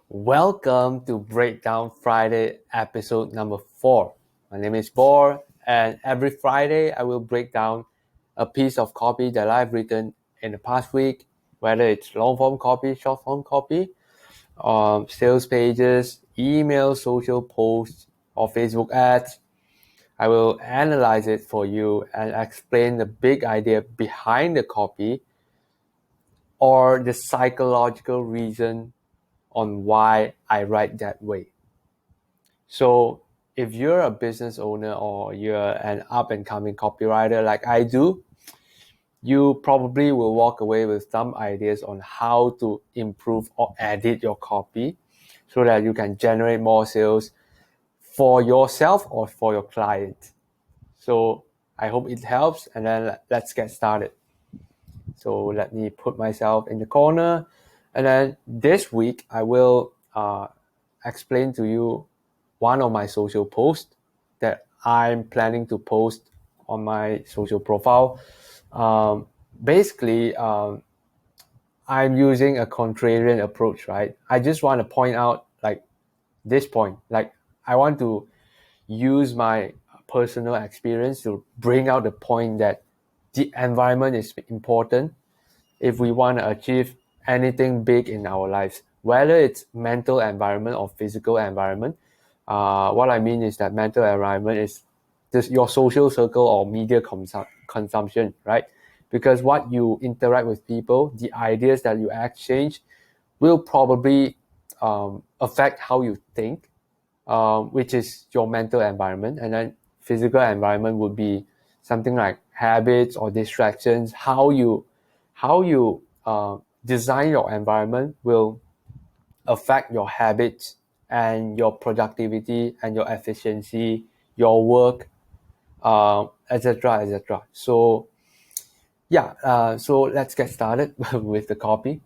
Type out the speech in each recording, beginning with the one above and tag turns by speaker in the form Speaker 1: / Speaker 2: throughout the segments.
Speaker 1: Welcome to Breakdown Friday episode number 4. My name is Bor, and every Friday I will break down a piece of copy that I've written in the past week, whether it's long form copy, short form copy, sales pages, email, social posts, or Facebook ads. I will analyze it for you and explain the big idea behind the copy or the psychological reason on why I write that way. So if you're a business owner or you're an up and coming copywriter like I do, you probably will walk away with some ideas on how to improve or edit your copy so that you can generate more sales for yourself or for your client. So I hope it helps, and then let's get started. So let me put myself in the corner, and then this week I will explain to you one of my social posts that I'm planning to post on my social profile. Basically, I'm using a contrarian approach, right? I just want to point out like this point, like I want to use my personal experience to bring out the point that the environment is important if we want to achieve anything big in our lives, whether it's mental environment or physical environment. What I mean is that mental environment is just your social circle or media consumption, right? Because what you interact with people, the ideas that you exchange will probably affect how you think, which is your mental environment. And then physical environment would be something like habits or distractions. How you design your environment will affect your habits and your productivity and your efficiency, your work, etc., etc. So yeah, so let's get started with the copy.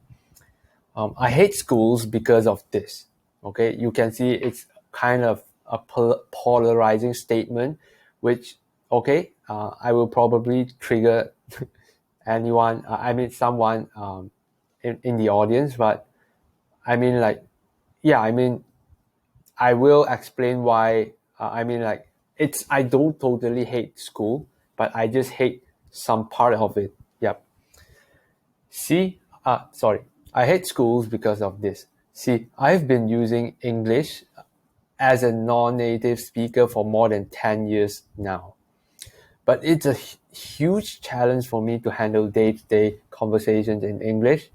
Speaker 1: I hate schools because of this. Okay, you can see it's kind of a polarizing statement, which I will probably trigger anyone. I mean, someone in the audience, but I mean, like, yeah, I mean, I will explain why. I mean, like, it's I don't totally hate school, but I just hate some part of it. Yep. See, sorry, I hate schools because of this. See, I've been using English as a non-native speaker for more than 10 years now. But it's a huge challenge for me to handle day-to-day conversations in English.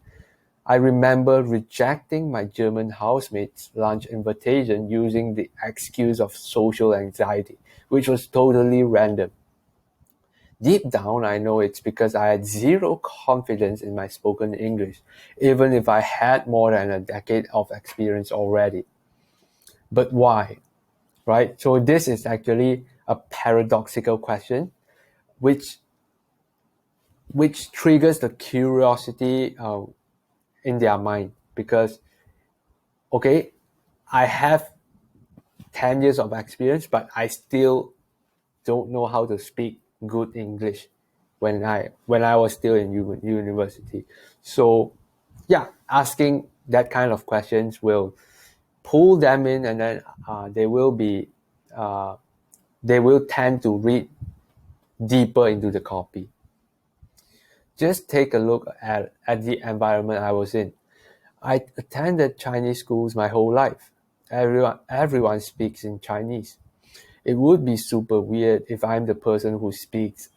Speaker 1: I remember rejecting my German housemate's lunch invitation using the excuse of social anxiety, which was totally random. Deep down, I know it's because I had zero confidence in my spoken English, even if I had more than a decade of experience already. But why? Right? So this is actually a paradoxical question, which triggers the curiosity in their mind because okay, I have 10 years of experience, but I still don't know how to speak good English when I was still in university. So yeah, asking that kind of questions will pull them in, and then uh, they will tend to read deeper into the copy. Just take a look at the environment I was in. I attended Chinese schools my whole life. Everyone speaks in Chinese. It would be super weird if I'm the person who speaks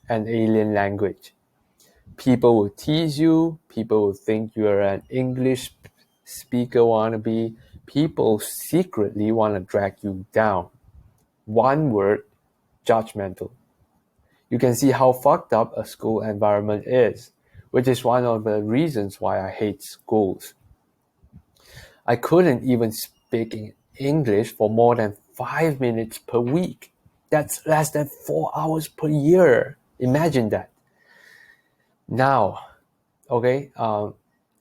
Speaker 1: an alien language. People will tease you. People will think you're an English speaker wannabe. People secretly want to drag you down. One word, judgmental. You can see how fucked up a school environment is, which is one of the reasons why I hate schools. I couldn't even speak in English for more than 5 minutes per week. That's less than 4 hours per year. Imagine that. Now, okay,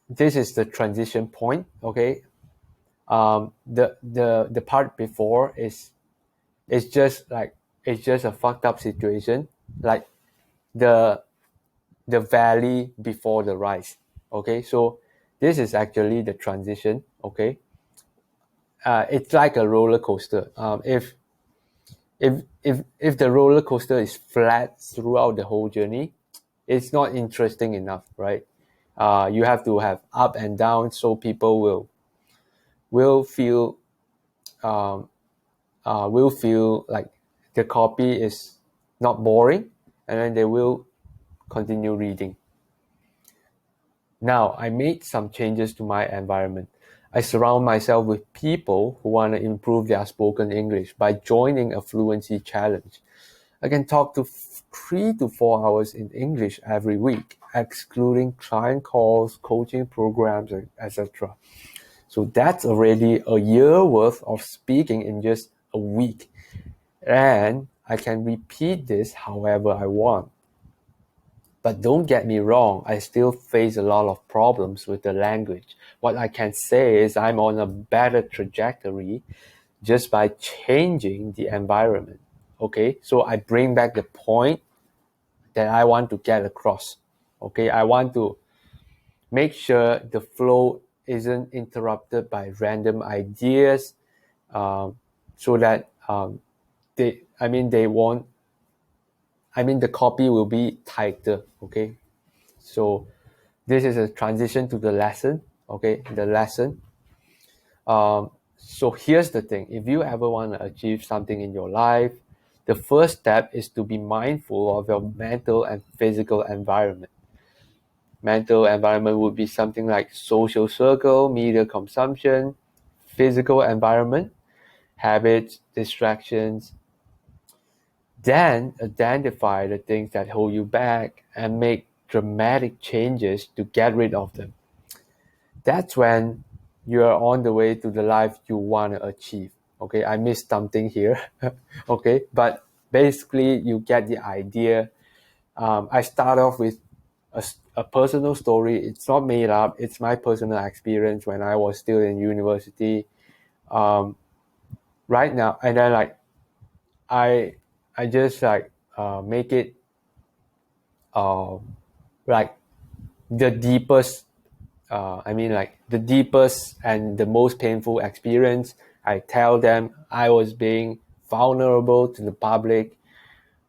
Speaker 1: this is the transition point. Okay, the part before is just like it's just a fucked up situation, like the the valley before the rise. Okay, so this is actually the transition. Okay, it's like a roller coaster. If the roller coaster is flat throughout the whole journey, it's not interesting enough, right? You have to have up and down so people will feel um, will feel like the copy is not boring, and then they will continue reading. Now, I made some changes to my environment. I surround myself with people who want to improve their spoken English by joining a fluency challenge. I can talk to 3 to 4 hours in English every week, excluding client calls, coaching programs, etc. So that's already a year worth of speaking in just a week. And I can repeat this however I want. But don't get me wrong, I still face a lot of problems with the language. What I can say is I'm on a better trajectory just by changing the environment. Okay, so I bring back the point that I want to get across. Okay, I want to make sure the flow isn't interrupted by random ideas, so that they won't. I mean, the copy will be tighter. Okay, so this is a transition to the lesson. Okay, the lesson. So here's the thing: if you ever want to achieve something in your life, the first step is to be mindful of your mental and physical environment. Mental environment would be something like social circle, media consumption, physical environment, habits, distractions. Then identify the things that hold you back and make dramatic changes to get rid of them. That's when you are on the way to the life you want to achieve. Okay, I missed something here. Okay, but basically, you get the idea. I start off with a personal story. It's not made up. It's my personal experience when I was still in university. Um, right now, and then like I I just like make it like the deepest. Like the deepest and the most painful experience. I tell them I was being vulnerable to the public.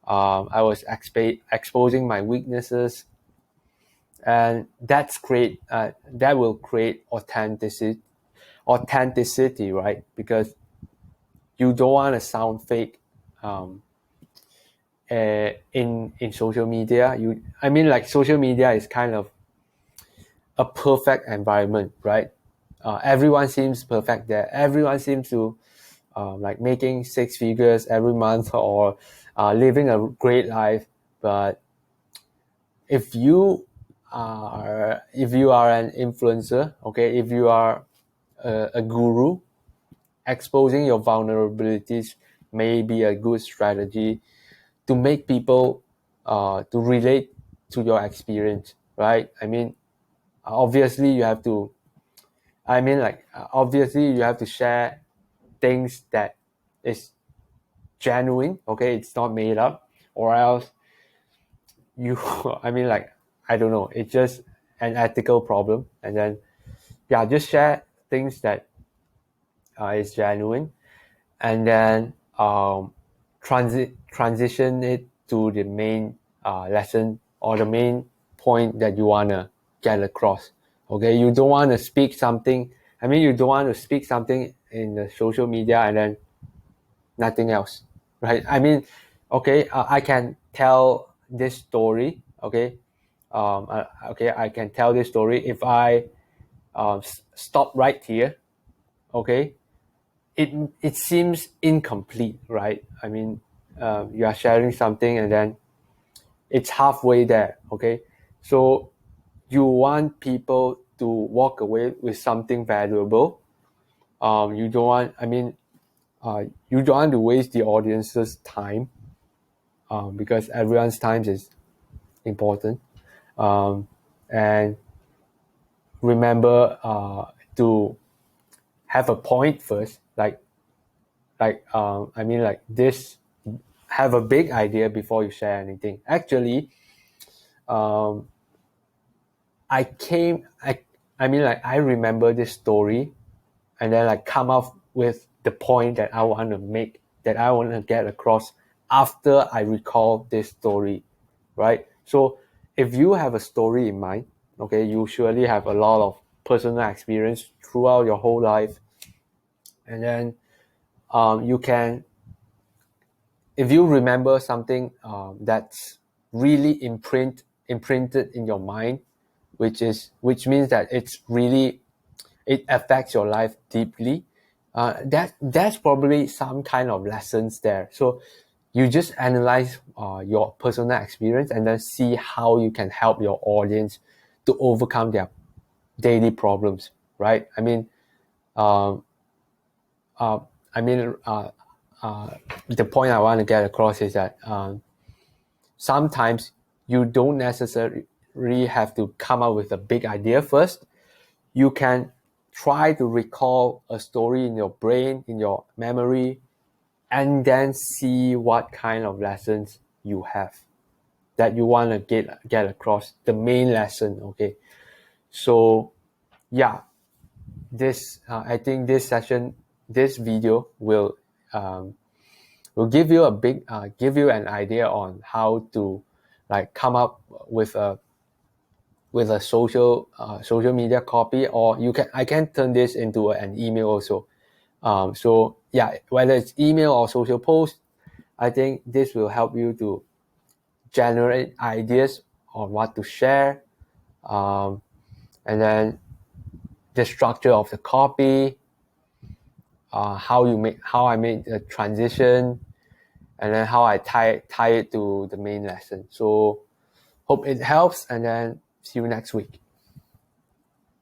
Speaker 1: I was exposing my weaknesses, and that's great. That will create authenticity, right? Because you don't want to sound fake. Um, in social media, like social media is kind of a perfect environment, right? Everyone seems perfect there. Everyone seems to like making 6 figures every month or living a great life. But if you if you are an influencer, okay, if you are a guru, exposing your vulnerabilities may be a good strategy to make people to relate to your experience, right? Obviously you have to obviously you have to share things that is genuine, okay, it's not made up, or else you I don't know, it's just an ethical problem. And then yeah, just share things that is genuine, and then transition it to the main lesson or the main point that you want to get across. Okay, you don't want to speak something, you don't want to speak something in the social media and then nothing else, right? Okay, I can tell this story. Okay, okay, I can tell this story if I stop right here. Okay, it seems incomplete, right? You are sharing something and then it's halfway there. Okay, so you want people to walk away with something valuable. You don't want, you don't want to waste the audience's time, because everyone's time is important. And remember to have a point first, like this, have a big idea before you share anything. Actually, um, I came, I remember this story, and then like come up with the point that I want to make, that I want to get across after I recall this story, right? So if you have a story in mind, okay, you surely have a lot of personal experience throughout your whole life, and then you can, if you remember something that's really imprinted in your mind, which means that it affects your life deeply. That's probably some kind of lessons there. So you just analyze your personal experience and then see how you can help your audience to overcome their daily problems, right? Um, uh, I mean, uh, the point I want to get across is that sometimes you don't necessarily have to come up with a big idea first. You can try to recall a story in your brain, in your memory, and then see what kind of lessons you have that you want to get across, the main lesson. Okay, so yeah, this I think this video will give you give you an idea on how to like come up with a social media copy, or I can turn this into an email also. So yeah, whether it's email or social post, I think this will help you to generate ideas on what to share, and then the structure of the copy, how I made the transition, and then how I tie it to the main lesson. So hope it helps, and then see you next week.